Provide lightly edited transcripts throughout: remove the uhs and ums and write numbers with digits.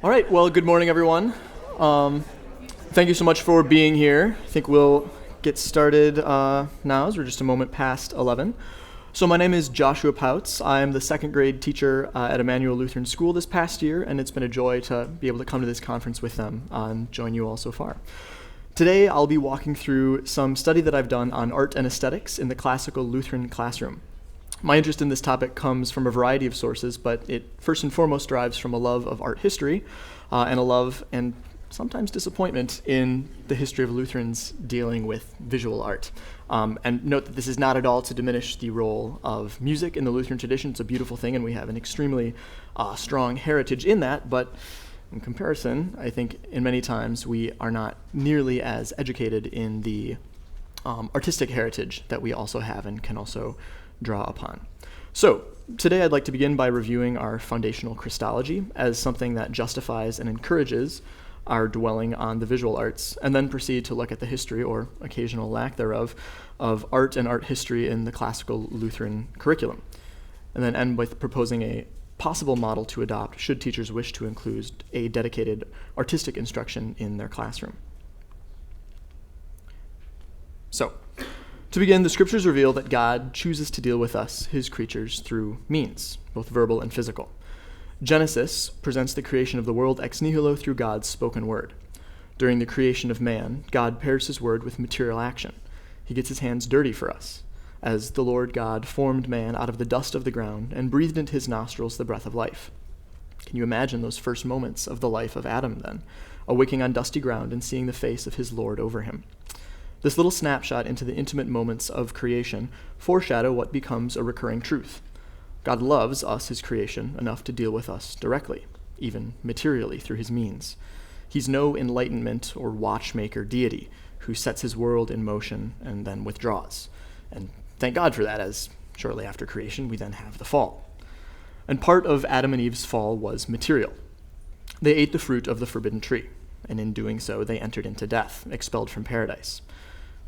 All right, well, good morning, everyone. Thank you so much for being here. I think we'll get started now, as we're just a moment past 11. So my name is Joshua Pautz. I'm the second grade teacher at Emmanuel Lutheran School this past year, and it's been a joy to be able to come to this conference with them and join you all so far. Today, I'll be walking through some study that I've done on art and aesthetics in the classical Lutheran classroom. My interest in this topic comes from a variety of sources, but it first and foremost derives from a love of art history and a love and sometimes disappointment in the history of Lutherans dealing with visual art. And note that this is not at all to diminish the role of music in the Lutheran tradition. It's a beautiful thing, and we have an extremely strong heritage in that, but in comparison, I think in many times we are not nearly as educated in the artistic heritage that we also have and can also draw upon. So today I'd like to begin by reviewing our foundational Christology as something that justifies and encourages our dwelling on the visual arts, and then proceed to look at the history, or occasional lack thereof, of art and art history in the classical Lutheran curriculum, and then end with proposing a possible model to adopt should teachers wish to include a dedicated artistic instruction in their classroom. So, to begin, the scriptures reveal that God chooses to deal with us, his creatures, through means, both verbal and physical. Genesis presents the creation of the world ex nihilo through God's spoken word. During the creation of man, God pairs his word with material action. He gets his hands dirty for us, as the Lord God formed man out of the dust of the ground and breathed into his nostrils the breath of life. Can you imagine those first moments of the life of Adam then, awaking on dusty ground and seeing the face of his Lord over him? This little snapshot into the intimate moments of creation foreshadow what becomes a recurring truth. God loves us, his creation, enough to deal with us directly, even materially through his means. He's no enlightenment or watchmaker deity who sets his world in motion and then withdraws. And thank God for that, as shortly after creation we then have the fall. And part of Adam and Eve's fall was material. They ate the fruit of the forbidden tree, and in doing so they entered into death, expelled from paradise.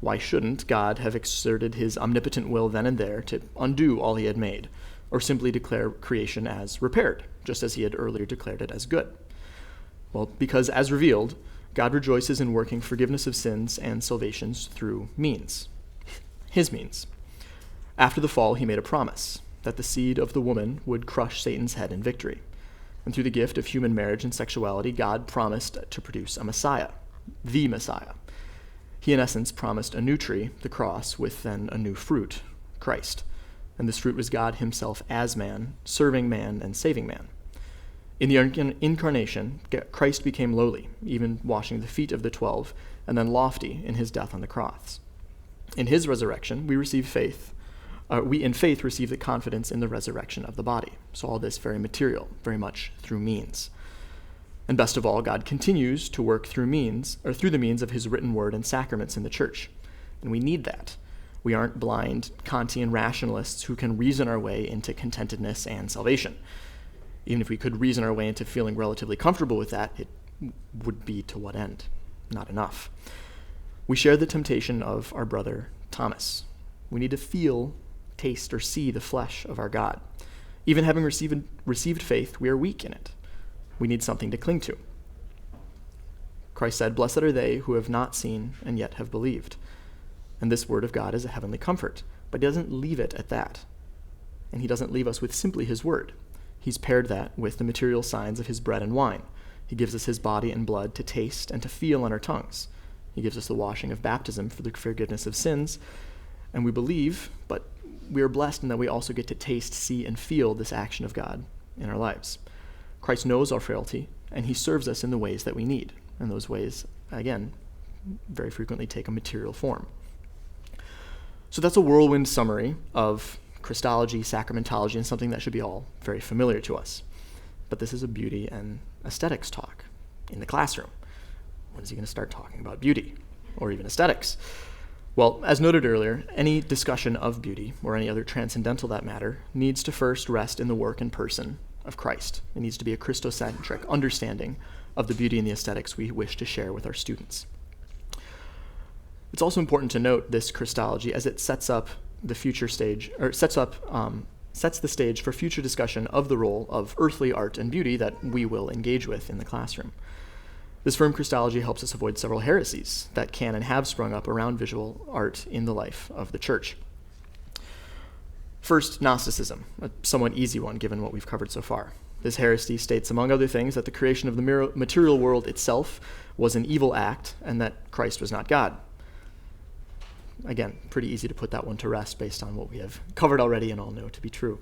Why shouldn't God have exerted his omnipotent will then and there to undo all he had made, or simply declare creation as repaired, just as he had earlier declared it as good? Well, because as revealed, God rejoices in working forgiveness of sins and salvations through means, his means. After the fall, he made a promise that the seed of the woman would crush Satan's head in victory. And through the gift of human marriage and sexuality, God promised to produce a Messiah, the Messiah. He, in essence, promised a new tree, the cross, with then a new fruit, Christ. And this fruit was God himself as man, serving man and saving man. In the incarnation, Christ became lowly, even washing the feet of the 12, and then lofty in his death on the cross. In his resurrection, we in faith receive the confidence in the resurrection of the body. So all this very material, very much through means. And best of all, God continues to work through the means of his written word and sacraments in the church. And we need that. We aren't blind Kantian rationalists who can reason our way into contentedness and salvation. Even if we could reason our way into feeling relatively comfortable with that, it would be to what end? Not enough. We share the temptation of our brother Thomas. We need to feel, taste, or see the flesh of our God. Even having received faith, we are weak in it. We need something to cling to. Christ said, "Blessed are they who have not seen and yet have believed." And this word of God is a heavenly comfort, but he doesn't leave it at that. And he doesn't leave us with simply his word. He's paired that with the material signs of his bread and wine. He gives us his body and blood to taste and to feel on our tongues. He gives us the washing of baptism for the forgiveness of sins. And we believe, but we are blessed in that we also get to taste, see, and feel this action of God in our lives. Christ knows our frailty, and he serves us in the ways that we need. And those ways, again, very frequently take a material form. So that's a whirlwind summary of Christology, sacramentology, and something that should be all very familiar to us. But this is a beauty and aesthetics talk in the classroom. When is he going to start talking about beauty or even aesthetics? Well, as noted earlier, any discussion of beauty, or any other transcendental that matter, needs to first rest in the work and person of Christ. It needs to be a Christocentric understanding of the beauty and the aesthetics we wish to share with our students. It's also important to note this Christology as it sets up the future stage, or sets up sets the stage for future discussion of the role of earthly art and beauty that we will engage with in the classroom. This firm Christology helps us avoid several heresies that can and have sprung up around visual art in the life of the church. First, Gnosticism, a somewhat easy one given what we've covered so far. This heresy states, among other things, that the creation of the material world itself was an evil act and that Christ was not God. Again, pretty easy to put that one to rest based on what we have covered already and all know to be true.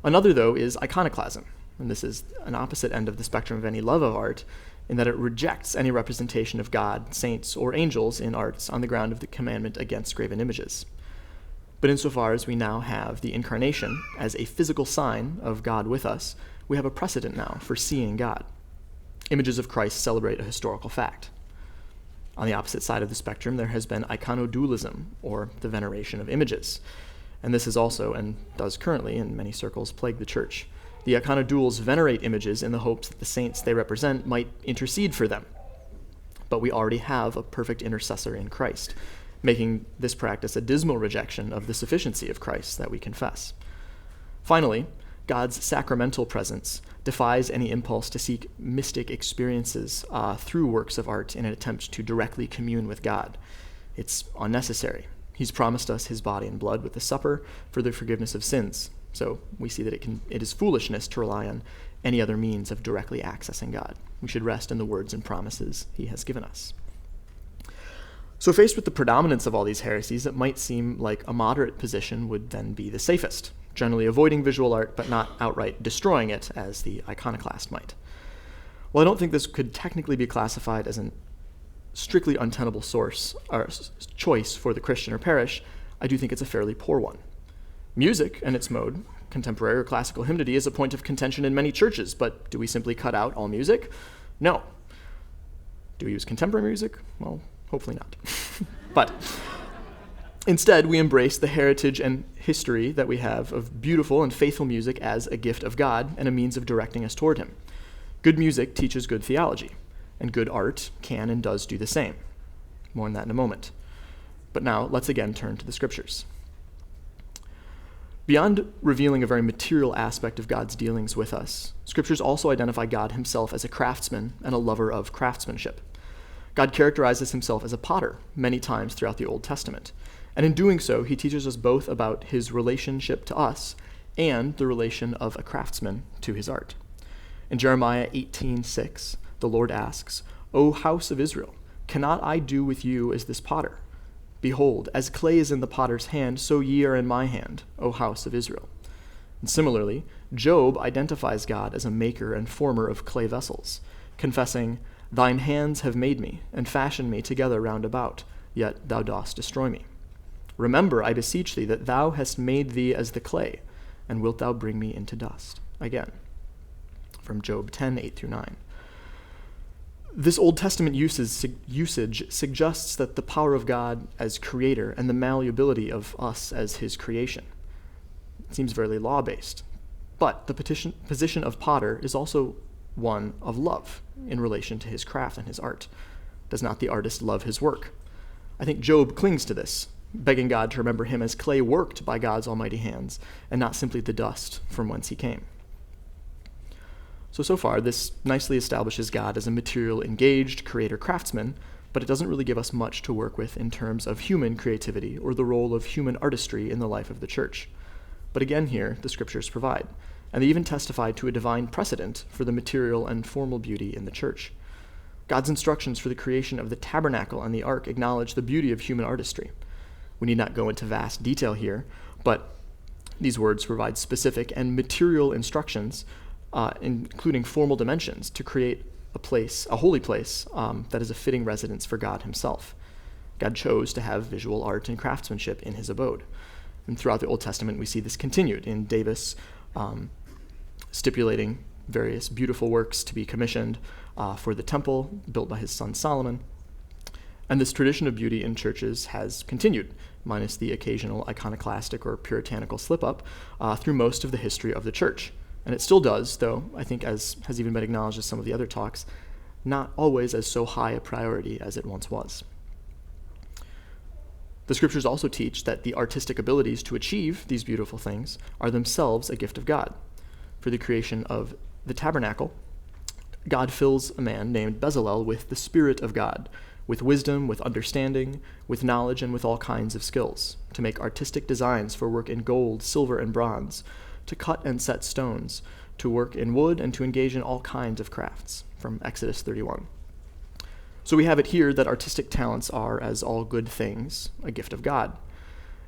Another, though, is iconoclasm, and this is an opposite end of the spectrum of any love of art, in that it rejects any representation of God, saints, or angels in arts on the ground of the commandment against graven images. But insofar as we now have the incarnation as a physical sign of God with us, we have a precedent now for seeing God. Images of Christ celebrate a historical fact. On the opposite side of the spectrum, there has been iconodualism, or the veneration of images. And this is also, and does currently in many circles, plague the church. The iconodules venerate images in the hopes that the saints they represent might intercede for them. But we already have a perfect intercessor in Christ, making this practice a dismal rejection of the sufficiency of Christ that we confess. Finally, God's sacramental presence defies any impulse to seek mystic experiences through works of art in an attempt to directly commune with God. It's unnecessary. He's promised us his body and blood with the supper for the forgiveness of sins. So we see that it is foolishness to rely on any other means of directly accessing God. We should rest in the words and promises he has given us. So faced with the predominance of all these heresies, it might seem like a moderate position would then be the safest, generally avoiding visual art but not outright destroying it as the iconoclast might. While I don't think this could technically be classified as a strictly untenable source or choice for the Christian or parish, I do think it's a fairly poor one. Music and its mode, contemporary or classical hymnody, is a point of contention in many churches, but do we simply cut out all music? No. Do we use contemporary music? Well, hopefully not. But instead, we embrace the heritage and history that we have of beautiful and faithful music as a gift of God and a means of directing us toward him. Good music teaches good theology, and good art can and does do the same. More on that in a moment. But now, let's again turn to the scriptures. Beyond revealing a very material aspect of God's dealings with us, scriptures also identify God himself as a craftsman and a lover of craftsmanship. God characterizes himself as a potter many times throughout the Old Testament, and in doing so, he teaches us both about his relationship to us and the relation of a craftsman to his art. In Jeremiah 18:6, the Lord asks, "O house of Israel, cannot I do with you as this potter? Behold, as clay is in the potter's hand, so ye are in my hand, O house of Israel." And similarly, Job identifies God as a maker and former of clay vessels, confessing, "Thine hands have made me, and fashioned me together round about, yet thou dost destroy me. Remember, I beseech thee, that thou hast made thee as the clay, and wilt thou bring me into dust?" Again, from Job 10:8-9. This Old Testament usage suggests that the power of God as creator and the malleability of us as his creation. It seems very law-based. But the position of potter is also one of love in relation to his craft and his art. Does not the artist love his work? I think Job clings to this, begging God to remember him as clay worked by God's almighty hands, and not simply the dust from whence he came. So far, this nicely establishes God as a material engaged creator-craftsman, but it doesn't really give us much to work with in terms of human creativity or the role of human artistry in the life of the church. But again here, the scriptures provide, and they even testify to a divine precedent for the material and formal beauty in the church. God's instructions for the creation of the tabernacle and the ark acknowledge the beauty of human artistry. We need not go into vast detail here, but these words provide specific and material instructions including formal dimensions, to create a holy place that is a fitting residence for God himself. God chose to have visual art and craftsmanship in his abode. And throughout the Old Testament, we see this continued in Davis stipulating various beautiful works to be commissioned for the temple built by his son Solomon. And this tradition of beauty in churches has continued, minus the occasional iconoclastic or puritanical slip-up, through most of the history of the church. And it still does, though, I think, as has even been acknowledged in some of the other talks, not always as so high a priority as it once was. The scriptures also teach that the artistic abilities to achieve these beautiful things are themselves a gift of God. For the creation of the tabernacle, God fills a man named Bezalel with the Spirit of God, with wisdom, with understanding, with knowledge, and with all kinds of skills, to make artistic designs for work in gold, silver, and bronze, to cut and set stones, to work in wood, and to engage in all kinds of crafts, from Exodus 31. So we have it here that artistic talents are, as all good things, a gift of God.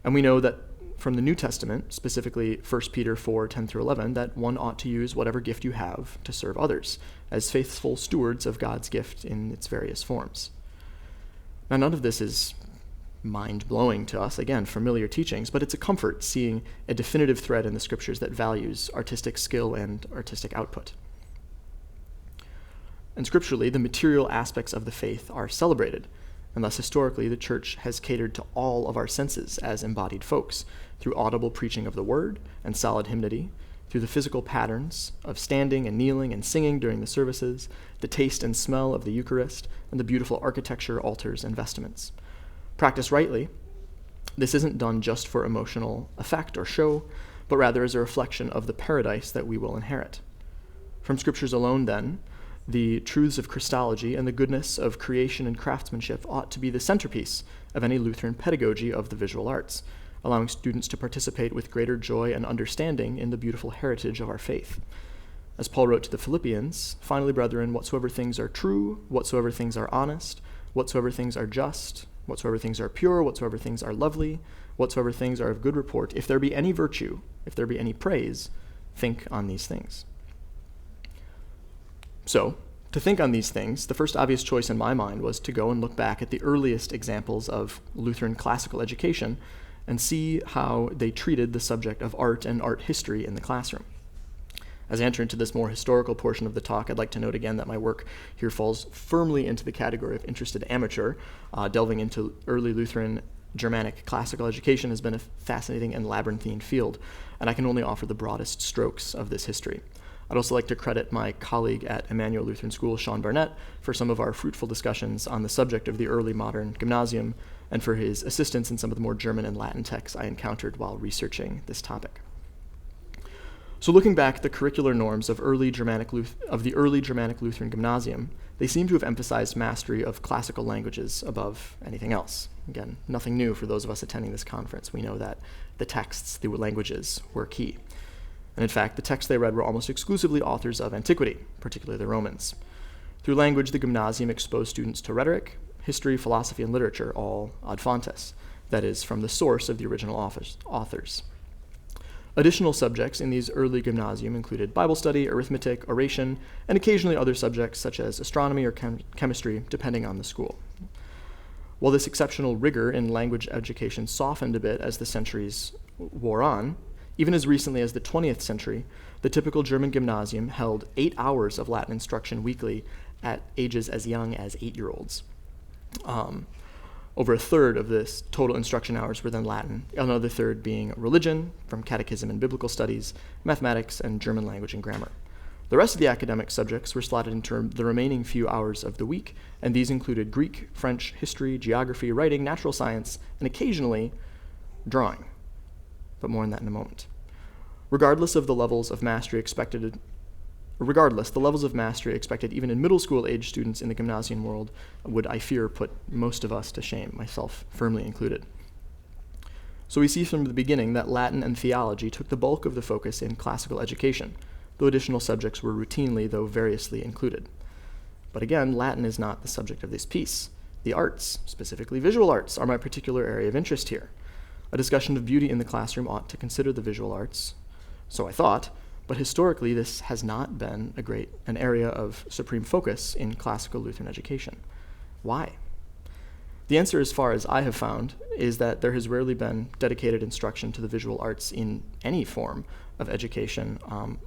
And we know that from the New Testament, specifically 1 Peter 4:10-11, that one ought to use whatever gift you have to serve others, as faithful stewards of God's gift in its various forms. Now, none of this is mind-blowing to us, again, familiar teachings, but it's a comfort seeing a definitive thread in the scriptures that values artistic skill and artistic output. And scripturally, the material aspects of the faith are celebrated, and thus historically the church has catered to all of our senses as embodied folks, through audible preaching of the word and solid hymnody, through the physical patterns of standing and kneeling and singing during the services, the taste and smell of the Eucharist, and the beautiful architecture, altars, and vestments. Practiced rightly, this isn't done just for emotional effect or show, but rather as a reflection of the paradise that we will inherit. From scriptures alone, then, the truths of Christology and the goodness of creation and craftsmanship ought to be the centerpiece of any Lutheran pedagogy of the visual arts, allowing students to participate with greater joy and understanding in the beautiful heritage of our faith. As Paul wrote to the Philippians, "Finally, brethren, whatsoever things are true, whatsoever things are honest, whatsoever things are just, whatsoever things are pure, whatsoever things are lovely, whatsoever things are of good report, if there be any virtue, if there be any praise, think on these things." So, to think on these things, the first obvious choice in my mind was to go and look back at the earliest examples of Lutheran classical education and see how they treated the subject of art and art history in the classroom. As I enter into this more historical portion of the talk, I'd like to note again that my work here falls firmly into the category of interested amateur. Delving into early Lutheran Germanic classical education has been a fascinating and labyrinthine field, and I can only offer the broadest strokes of this history. I'd also like to credit my colleague at Emmanuel Lutheran School, Sean Barnett, for some of our fruitful discussions on the subject of the early modern gymnasium, and for his assistance in some of the more German and Latin texts I encountered while researching this topic. So looking back at the curricular norms of the early Germanic Lutheran gymnasium, they seem to have emphasized mastery of classical languages above anything else. Again, nothing new for those of us attending this conference. We know that the texts, the languages, were key. And in fact, the texts they read were almost exclusively authors of antiquity, particularly the Romans. Through language, the gymnasium exposed students to rhetoric, history, philosophy, and literature, all ad fontes, that is, from the source of the original authors. Additional subjects in these early gymnasium included Bible study, arithmetic, oration, and occasionally other subjects such as astronomy or chemistry, depending on the school. While this exceptional rigor in language education softened a bit as the centuries wore on, even as recently as the 20th century, the typical German gymnasium held 8 hours of Latin instruction weekly at ages as young as 8-year-olds. Over a third of this total instruction hours were then Latin, another third being religion, from catechism and biblical studies, mathematics, and German language and grammar. The rest of the academic subjects were slotted into the remaining few hours of the week, and these included Greek, French, history, geography, writing, natural science, and occasionally drawing. But more on that in a moment. Regardless, the levels of mastery expected even in middle school age students in the gymnasium world would, I fear, put most of us to shame, myself firmly included. So we see from the beginning that Latin and theology took the bulk of the focus in classical education, though additional subjects were routinely, though variously, included. But again, Latin is not the subject of this piece. The arts, specifically visual arts, are my particular area of interest here. A discussion of beauty in the classroom ought to consider the visual arts, so I thought, but historically this has not been an area of supreme focus in classical Lutheran education. Why? The answer, as far as I have found, is that there has rarely been dedicated instruction to the visual arts in any form of education,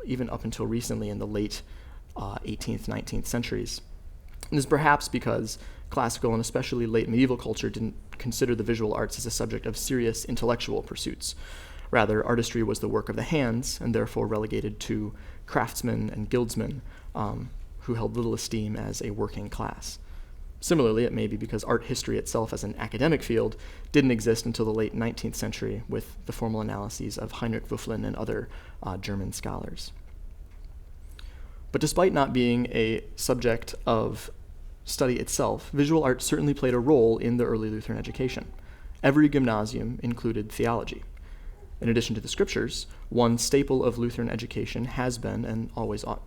even up until recently in the late 18th, 19th centuries. And this is perhaps because classical and especially late medieval culture didn't consider the visual arts as a subject of serious intellectual pursuits. Rather, artistry was the work of the hands, and therefore relegated to craftsmen and guildsmen who held little esteem as a working class. Similarly, it may be because art history itself as an academic field didn't exist until the late 19th century with the formal analyses of Heinrich Wöfflin and other German scholars. But despite not being a subject of study itself, visual art certainly played a role in the early Lutheran education. Every gymnasium included theology. In addition to the scriptures, one staple of Lutheran education has been and always ought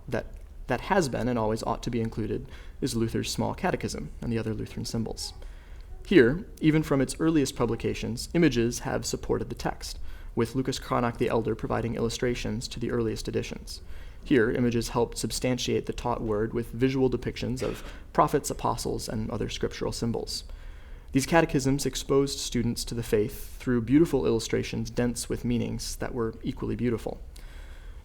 to be included is Luther's small catechism and the other Lutheran symbols. Here, even from its earliest publications, images have supported the text, with Lucas Cranach the Elder providing illustrations to the earliest editions. Here, images helped substantiate the taught word with visual depictions of prophets, apostles, and other scriptural symbols. These catechisms exposed students to the faith through beautiful illustrations dense with meanings that were equally beautiful.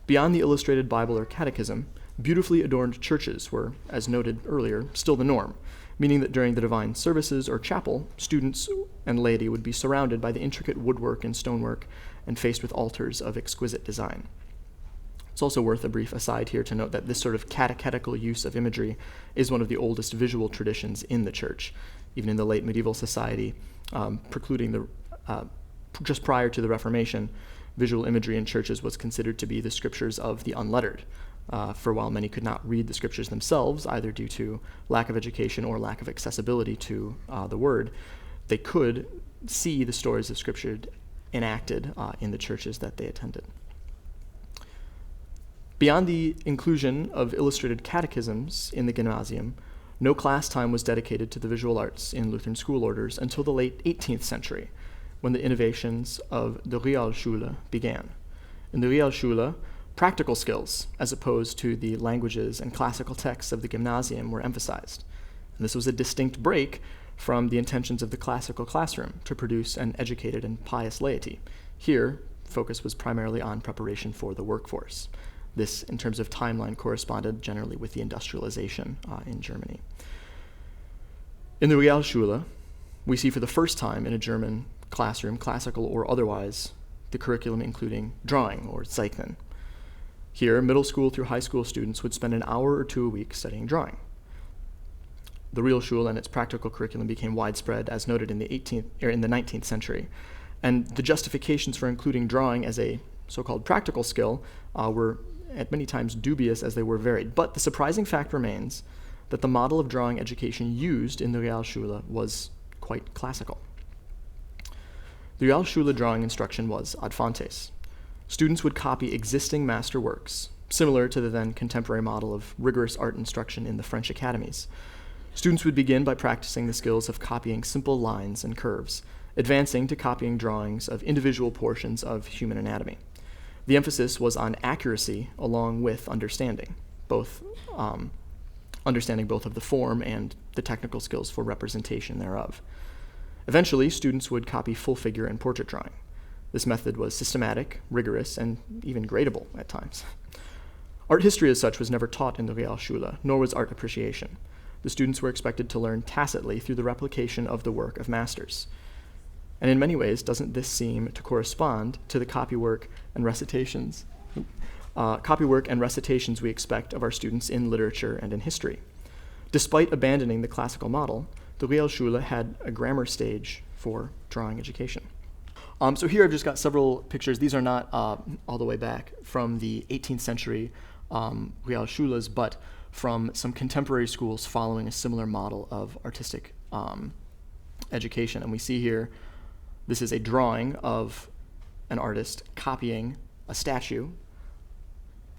Beyond the illustrated Bible or catechism, beautifully adorned churches were, as noted earlier, still the norm, meaning that during the divine services or chapel, students and laity would be surrounded by the intricate woodwork and stonework and faced with altars of exquisite design. It's also worth a brief aside here to note that this sort of catechetical use of imagery is one of the oldest visual traditions in the church, even in the late medieval society, just prior to the Reformation. Visual imagery in churches was considered to be the scriptures of the unlettered. For while many could not read the scriptures themselves, either due to lack of education or lack of accessibility to the word, they could see the stories of scripture enacted in the churches that they attended. Beyond the inclusion of illustrated catechisms in the gymnasium, no class time was dedicated to the visual arts in Lutheran school orders until the late 18th century, when the innovations of the Realschule began. In the Realschule, practical skills, as opposed to the languages and classical texts of the gymnasium, were emphasized. And this was a distinct break from the intentions of the classical classroom to produce an educated and pious laity. Here, focus was primarily on preparation for the workforce. This, in terms of timeline, corresponded generally with the industrialization in Germany. In the Realschule, we see for the first time in a German classroom, classical or otherwise, the curriculum including drawing, or Zeichnen. Here, middle school through high school students would spend an hour or two a week studying drawing. The Realschule and its practical curriculum became widespread, as noted in the 19th century, and the justifications for including drawing as a so-called practical skill were at many times dubious as they were varied. But the surprising fact remains that the model of drawing education used in the Realschule was quite classical. The Realschule drawing instruction was ad fontes. Students would copy existing master works, similar to the then contemporary model of rigorous art instruction in the French academies. Students would begin by practicing the skills of copying simple lines and curves, advancing to copying drawings of individual portions of human anatomy. The emphasis was on accuracy along with understanding, both of the form and the technical skills for representation thereof. Eventually, students would copy full figure and portrait drawing. This method was systematic, rigorous, and even gradable at times. Art history as such was never taught in the Realschule, nor was art appreciation. The students were expected to learn tacitly through the replication of the work of masters. And in many ways, doesn't this seem to correspond to the copywork and recitations we expect of our students in literature and in history? Despite abandoning the classical model, the Realschule had a grammar stage for drawing education. So here I've just got several pictures. These are not all the way back from the 18th century Realschules, but from some contemporary schools following a similar model of artistic education. And we see here, this is a drawing of an artist copying a statue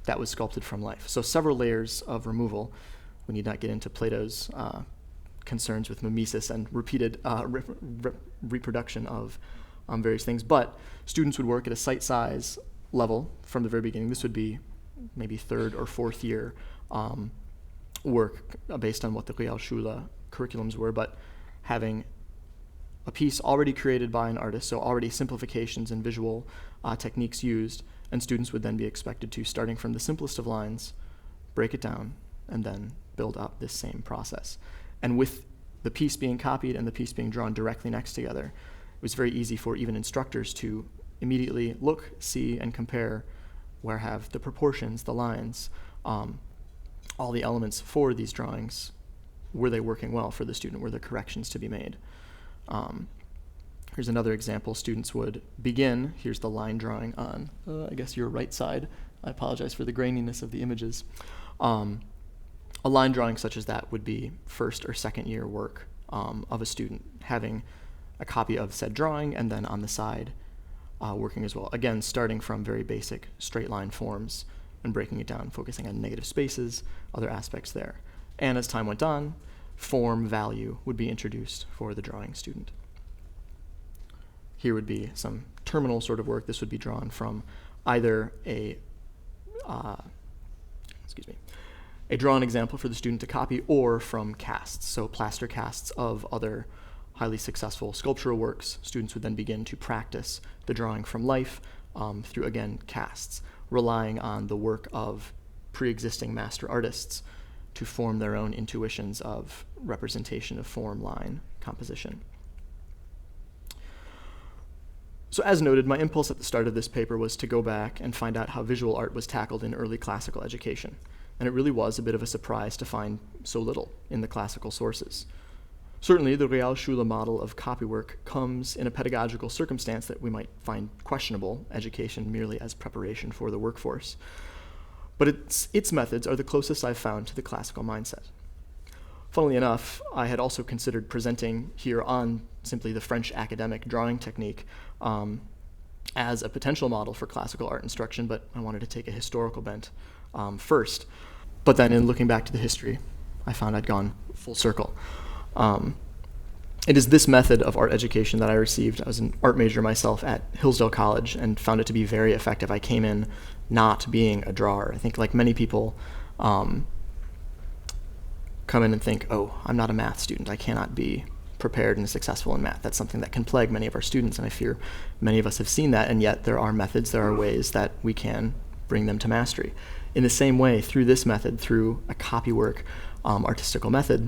that was sculpted from life. So several layers of removal. We need not get into Plato's concerns with mimesis and repeated reproduction of various things, but students would work at a site size level from the very beginning. This would be maybe third or fourth year work based on what the Realschule curriculums were, but having a piece already created by an artist, so already simplifications and visual techniques used, and students would then be expected to, starting from the simplest of lines, break it down, and then build up this same process. And with the piece being copied and the piece being drawn directly next together, it was very easy for even instructors to immediately look, see, and compare where have the proportions, the lines, all the elements for these drawings were they working well for the student? Were there corrections to be made? Here's another example. Students would begin, here's the line drawing on, I guess, your right side. I apologize for the graininess of the images. A line drawing such as that would be first or second year work of a student having a copy of said drawing and then on the side working as well. Again, starting from very basic straight line forms and breaking it down, focusing on negative spaces, other aspects there. And as time went on, form value would be introduced for the drawing student. Here would be some terminal sort of work. This would be drawn from either a drawn example for the student to copy or from casts, so plaster casts of other highly successful sculptural works. Students would then begin to practice the drawing from life through, again, casts, relying on the work of pre-existing master artists to form their own intuitions of representation of form, line, composition. So as noted, my impulse at the start of this paper was to go back and find out how visual art was tackled in early classical education. And it really was a bit of a surprise to find so little in the classical sources. Certainly, the Realschule model of copywork comes in a pedagogical circumstance that we might find questionable, education merely as preparation for the workforce. But its methods are the closest I've found to the classical mindset. Funnily enough, I had also considered presenting here on simply the French academic drawing technique as a potential model for classical art instruction, but I wanted to take a historical bent first. But then in looking back to the history, I found I'd gone full circle. It is this method of art education that I received. I was an art major myself at Hillsdale College and found it to be very effective. I came in not being a drawer. I think like many people come in and think, oh, I'm not a math student. I cannot be prepared and successful in math. That's something that can plague many of our students, and I fear many of us have seen that, and yet there are methods, there are ways that we can bring them to mastery. In the same way, through this method, through a copywork artistical method,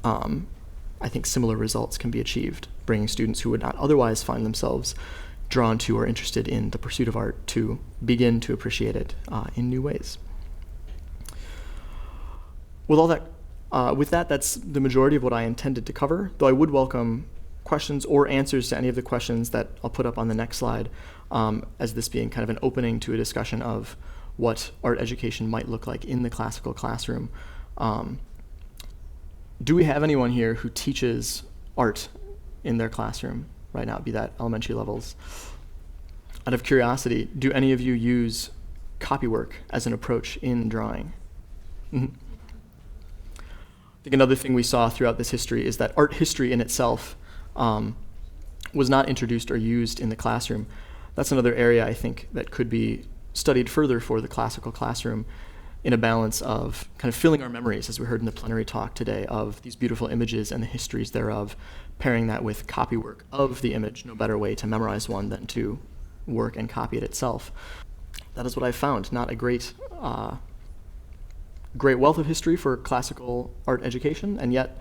I think similar results can be achieved, bringing students who would not otherwise find themselves drawn to or interested in the pursuit of art to begin to appreciate it in new ways. With that, that's the majority of what I intended to cover, though I would welcome questions or answers to any of the questions that I'll put up on the next slide, as this being kind of an opening to a discussion of what art education might look like in the classical classroom. Do we have anyone here who teaches art in their classroom right now, be that elementary levels? Out of curiosity, do any of you use copywork as an approach in drawing? Mm-hmm. I think another thing we saw throughout this history is that art history in itself was not introduced or used in the classroom. That's another area I think that could be studied further for the classical classroom in a balance of kind of filling our memories, as we heard in the plenary talk today, of these beautiful images and the histories thereof, pairing that with copywork of the image. No better way to memorize one than to work and copy it itself. That is what I found. Not a great wealth of history for classical art education, and yet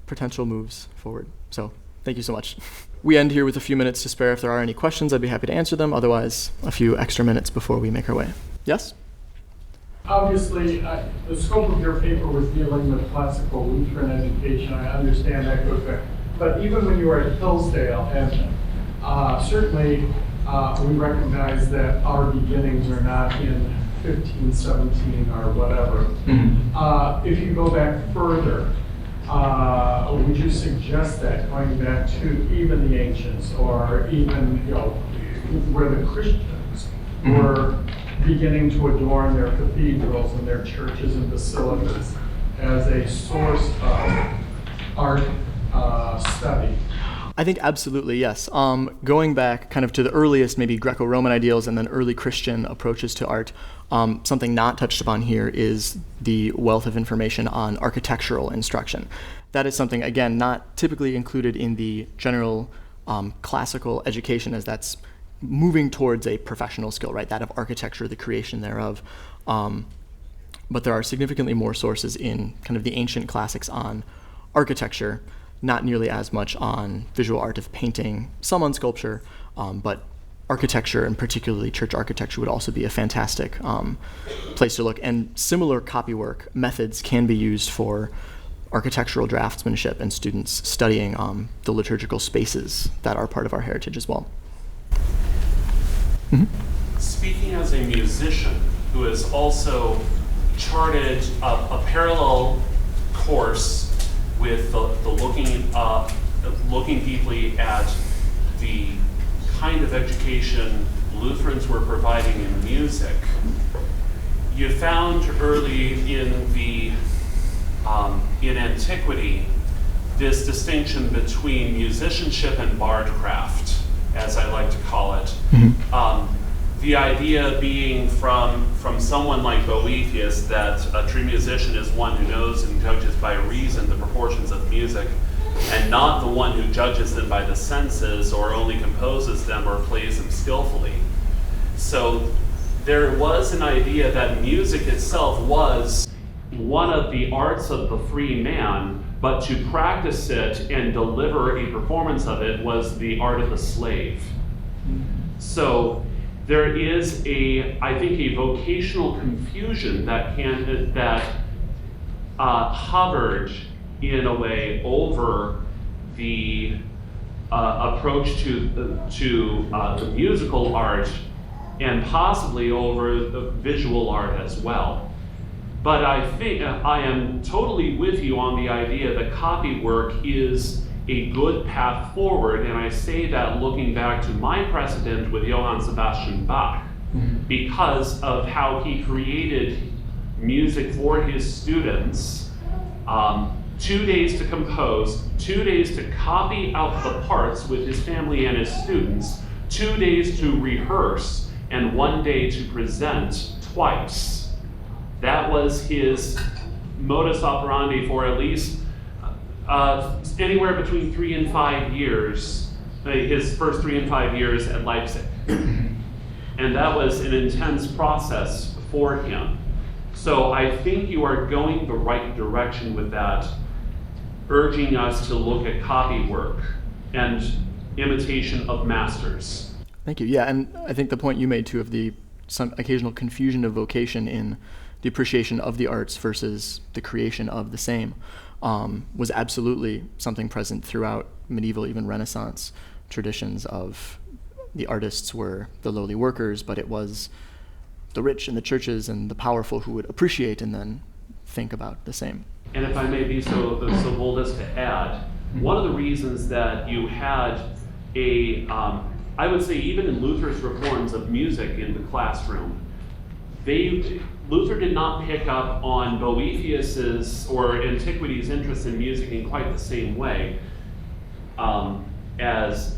potential moves forward. So thank you so much. We end here with a few minutes to spare. If there are any questions, I'd be happy to answer them. Otherwise, a few extra minutes before we make our way. Yes? Obviously, the scope of your paper was dealing with classical Lutheran education. I understand that goes back. But even when you were at Hillsdale, and certainly we recognize that our beginnings are not in 15, 17, or whatever. Mm-hmm. If you go back further, would you suggest that going back to even the ancients, or even where the Christians mm-hmm. were beginning to adorn their cathedrals and their churches and basilicas as a source of art study? I think absolutely, yes. Going back kind of to the earliest, maybe Greco-Roman ideals and then early Christian approaches to art, something not touched upon here is the wealth of information on architectural instruction. That is something, again, not typically included in the general classical education, as that's moving towards a professional skill, right? That of architecture, the creation thereof. But there are significantly more sources in kind of the ancient classics on architecture, not nearly as much on visual art of painting, some on sculpture, but architecture, and particularly church architecture, would also be a fantastic place to look. And similar copywork methods can be used for architectural draftsmanship and students studying the liturgical spaces that are part of our heritage as well. Mm-hmm. Speaking as a musician who has also charted a parallel course with the looking deeply at the kind of education Lutherans were providing in music, you found early in antiquity this distinction between musicianship and bardcraft, as I like to call it. Mm-hmm. The idea being from someone like Boethius that a true musician is one who knows and judges by reason the proportions of music, and not the one who judges them by the senses or only composes them or plays them skillfully. So there was an idea that music itself was one of the arts of the free man, but to practice it and deliver a performance of it was the art of the slave. So there is I think a vocational confusion that hovered in a way over the approach to the musical art, and possibly over the visual art as well. But I think I am totally with you on the idea that copywork is a good path forward, and I say that looking back to my precedent with Johann Sebastian Bach, because of how he created music for his students. 2 days to compose, 2 days to copy out the parts with his family and his students, 2 days to rehearse, and 1 day to present twice. That was his modus operandi for at least anywhere between 3 and 5 years, his first 3 and 5 years at Leipzig. And that was an intense process for him. So I think you are going the right direction with that, urging us to look at copywork and imitation of masters. Thank you. Yeah, and I think the point you made too of some occasional confusion of vocation in the appreciation of the arts versus the creation of the same was absolutely something present throughout medieval, even Renaissance traditions of the artists were the lowly workers, but it was the rich and the churches and the powerful who would appreciate and then think about the same. And if I may be so bold as to add, one of the reasons that you had I would say even in Luther's reforms of music in the classroom, Luther did not pick up on Boethius's or Antiquity's interest in music in quite the same way as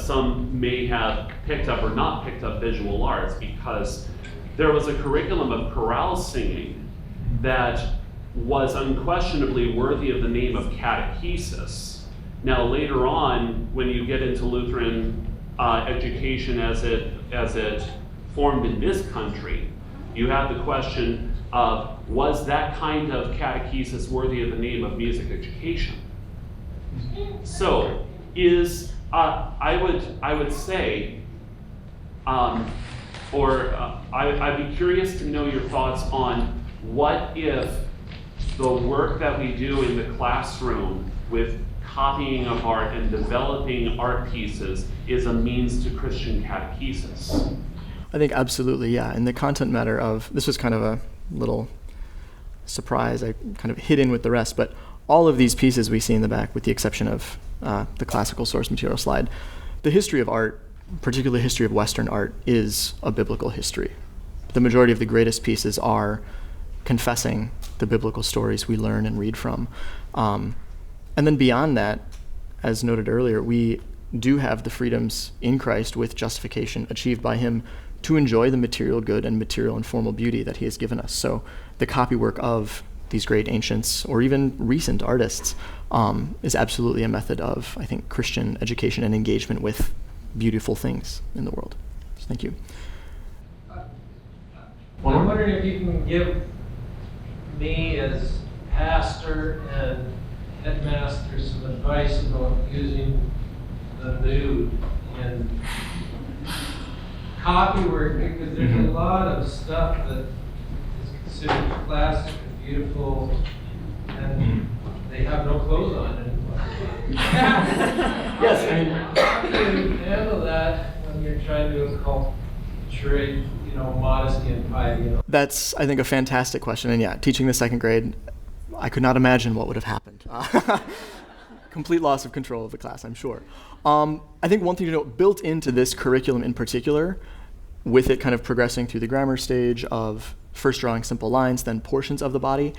some may have picked up or not picked up visual arts, because there was a curriculum of chorale singing that was unquestionably worthy of the name of catechesis. Now later on, when you get into Lutheran education as it formed in this country, you have the question of, was that kind of catechesis worthy of the name of music education? So I would say, I'd be curious to know your thoughts on what if the work that we do in the classroom with copying of art and developing art pieces is a means to Christian catechesis. I think absolutely, yeah. And the content matter of, this was kind of a little surprise, I kind of hid in with the rest, but all of these pieces we see in the back, with the exception of the classical source material slide, the history of art, particularly history of Western art, is a biblical history. The majority of the greatest pieces are confessing the biblical stories we learn and read from. And then beyond that, as noted earlier, we do have the freedoms in Christ with justification achieved by him to enjoy the material good and material and formal beauty that he has given us. So the copywork of these great ancients or even recent artists is absolutely a method of, I think, Christian education and engagement with beautiful things in the world. So thank you. I'm wondering if you can give me as pastor and headmaster some advice about using the nude in copy work, because there's a lot of stuff that is considered classic and beautiful, and they have no clothes on anymore. Yes, I mean, How do you handle that when you're trying to inculcate, modesty and piety? that's, I think, a fantastic question. And yeah, teaching the second grade, I could not imagine what would have happened. Complete loss of control of the class, I'm sure. I think one thing to note, built into this curriculum in particular, with it kind of progressing through the grammar stage of first drawing simple lines, then portions of the body,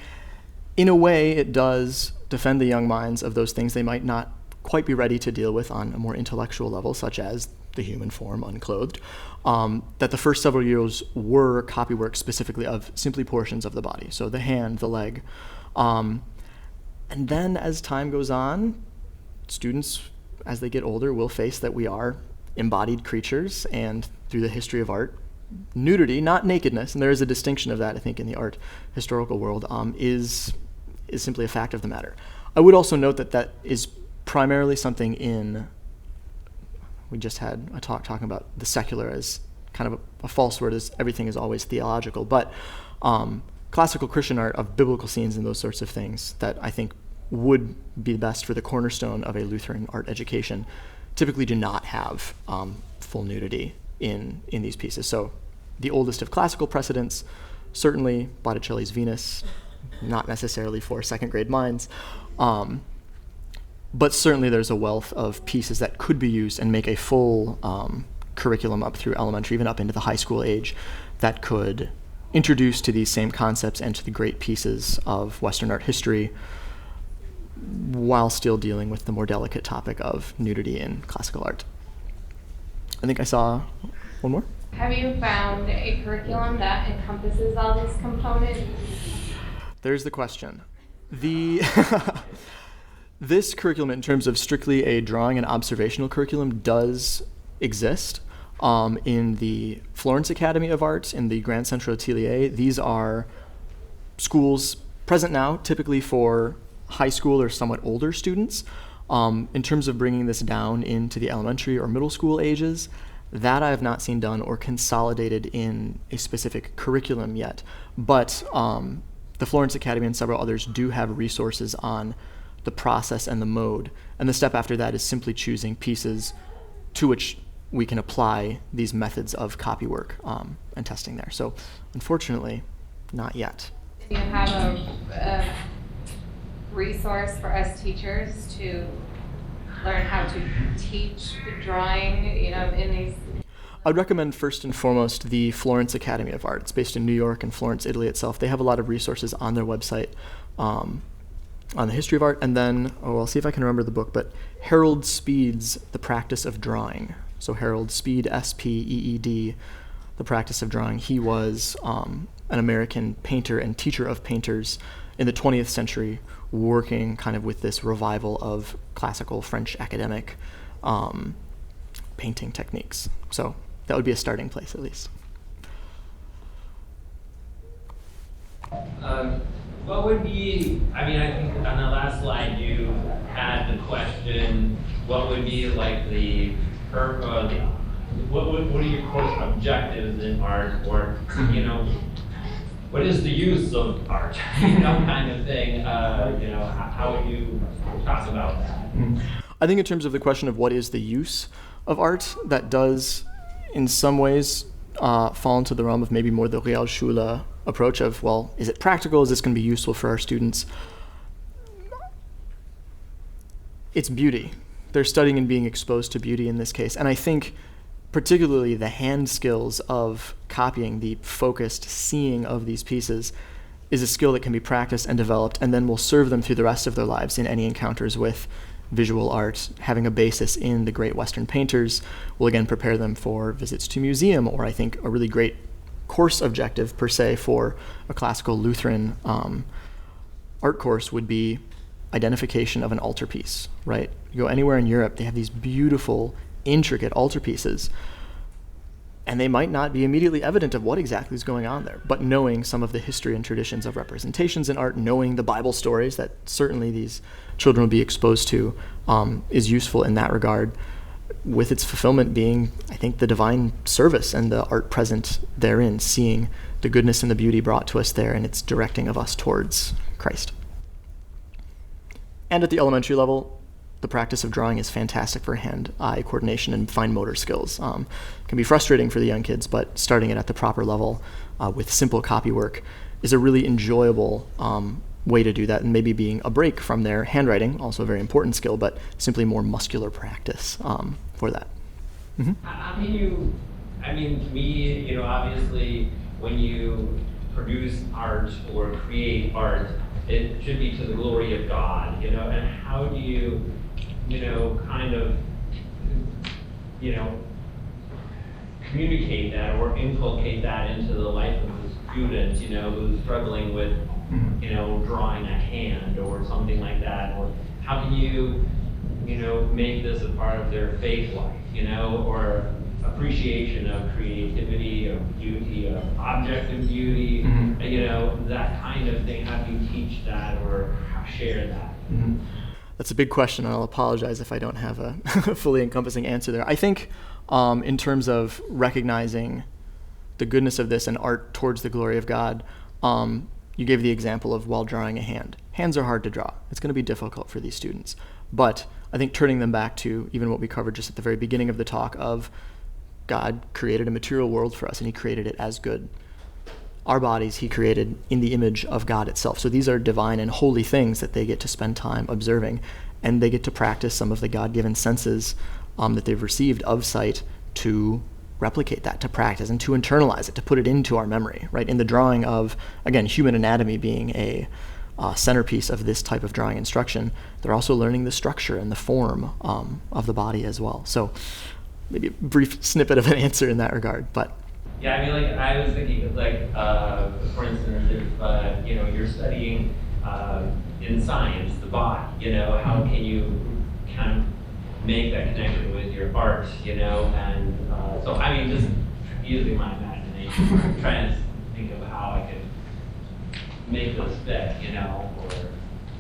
in a way it does defend the young minds of those things they might not quite be ready to deal with on a more intellectual level, such as the human form unclothed, that the first several years were copywork specifically of simply portions of the body, so the hand, the leg. And then as time goes on, students, as they get older, will face that we are embodied creatures, and through the history of art, nudity, not nakedness, and there is a distinction of that, I think, in the art historical world, is simply a fact of the matter. I would also note that that is primarily something we just had a talk talking about the secular as kind of a false word, as everything is always theological, but classical Christian art of biblical scenes and those sorts of things that I think would be best for the cornerstone of a Lutheran art education typically do not have full nudity in these pieces. So the oldest of classical precedents, certainly Botticelli's Venus, not necessarily for second grade minds, but certainly there's a wealth of pieces that could be used and make a full curriculum up through elementary, even up into the high school age, that could introduce to these same concepts and to the great pieces of Western art history, while still dealing with the more delicate topic of nudity in classical art. I think I saw one more. Have you found a curriculum that encompasses all these components? There's the question. This curriculum, in terms of strictly a drawing and observational curriculum, does exist in the Florence Academy of Art, in the Grand Central Atelier. These are schools present now, typically for high school or somewhat older students. In terms of bringing this down into the elementary or middle school ages, that I have not seen done or consolidated in a specific curriculum yet. But the Florence Academy and several others do have resources on the process and the mode. And the step after that is simply choosing pieces to which we can apply these methods of copywork and testing there. So unfortunately, not yet. Do you have a resource for us teachers to learn how to teach drawing, in these? I'd recommend first and foremost the Florence Academy of Art. It's based in New York and Florence, Italy itself. They have a lot of resources on their website on the history of art. And then, I'll see if I can remember the book, but Harold Speed's The Practice of Drawing. So Harold Speed, S-P-E-E-D, The Practice of Drawing. He was an American painter and teacher of painters in the 20th century, working kind of with this revival of classical French academic painting techniques. So that would be a starting place, at least. What would be, I think on the last slide you had the question, what would be like what are your course objectives in art, or, what is the use of art, kind of thing, how would you talk about that? I think in terms of the question of what is the use of art, that does in some ways fall into the realm of maybe more the Realschule approach of, well, is it practical? Is this going to be useful for our students? It's beauty. They're studying and being exposed to beauty in this case. And I think particularly the hand skills of copying, the focused seeing of these pieces, is a skill that can be practiced and developed and then will serve them through the rest of their lives in any encounters with visual art. Having a basis in the great Western painters will again prepare them for visits to museum, or I think a really great course objective per se for a classical Lutheran art course would be identification of an altarpiece, right? You go anywhere in Europe, they have these beautiful, intricate altarpieces, and they might not be immediately evident of what exactly is going on there, but knowing some of the history and traditions of representations in art, knowing the Bible stories that certainly these children will be exposed to, is useful in that regard. with its fulfillment being, I think, the divine service and the art present therein, seeing the goodness and the beauty brought to us there, and its directing of us towards Christ. And at the elementary level, the practice of drawing is fantastic for hand-eye coordination and fine motor skills. It can be frustrating for the young kids, but starting it at the proper level with simple copy work is a really enjoyable way to do that, and maybe being a break from their handwriting, also a very important skill, but simply more muscular practice for that. Mm-hmm. How can you, I mean, to me, you know, obviously, when you produce art or create art, it should be to the glory of God, you know, and how do you, you know, kind of, you know, communicate that or inculcate that into the life of the student, you know, who's struggling with, you know, drawing a hand or something like that, or how can you, you know, make this a part of their faith life, you know, or appreciation of creativity, of beauty, of objective beauty, you know, that kind of thing. How do you teach that or share that? That's a big question, and I'll apologize if I don't have a fully encompassing answer there. I think in terms of recognizing the goodness of this and art towards the glory of God, you gave the example of while drawing a hand. Hands are hard to draw. It's going to be difficult for these students. But I think turning them back to even what we covered just at the very beginning of the talk of God created a material world for us, and he created it as good. Our bodies he created in the image of God itself. So these are divine and holy things that they get to spend time observing, and they get to practice some of the God-given senses that they've received of sight to replicate that, to practice and to internalize it, to put it into our memory, right? In the drawing of, again, human anatomy being a centerpiece of this type of drawing instruction, they're also learning the structure and the form of the body as well. So maybe a brief snippet of an answer in that regard, but. Yeah, I mean, like, I was thinking, like, for instance, if, you know, you're studying in science, the body, you know, how can you kind of make that connection with your art, you know, and so, I mean, just using my imagination, trying to think of how I could make this fit, you know, or...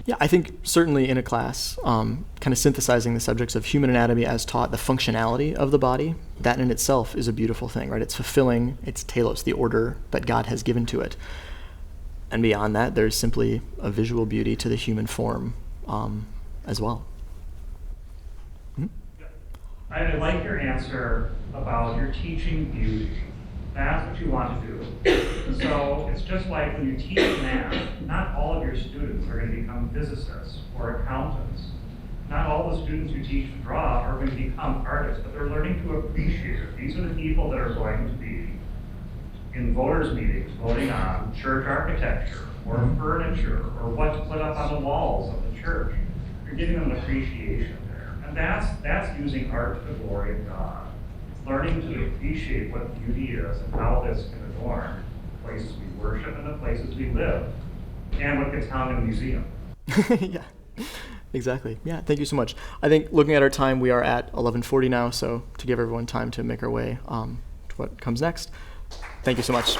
Yeah, I think certainly in a class, kind of synthesizing the subjects of human anatomy as taught, the functionality of the body, that in itself is a beautiful thing, right? It's fulfilling its telos, the order that God has given to it. And beyond that, there's simply a visual beauty to the human form as well. I like your answer about your teaching beauty. That's what you want to do. So it's just like when you teach math, not all of your students are going to become physicists or accountants. Not all the students you teach to draw are going to become artists, but they're learning to appreciate it. These are the people that are going to be in voters' meetings voting on church architecture or furniture or what to put up on the walls of the church. You're giving them an appreciation there. And that's using art to the glory of God. Learning to appreciate what beauty is and how this can adorn the places we worship and the places we live, and what gets hung in a museum. Yeah, exactly. Yeah, thank you so much. I think looking at our time, we are at 11:40 now, so to give everyone time to make our way to what comes next, thank you so much.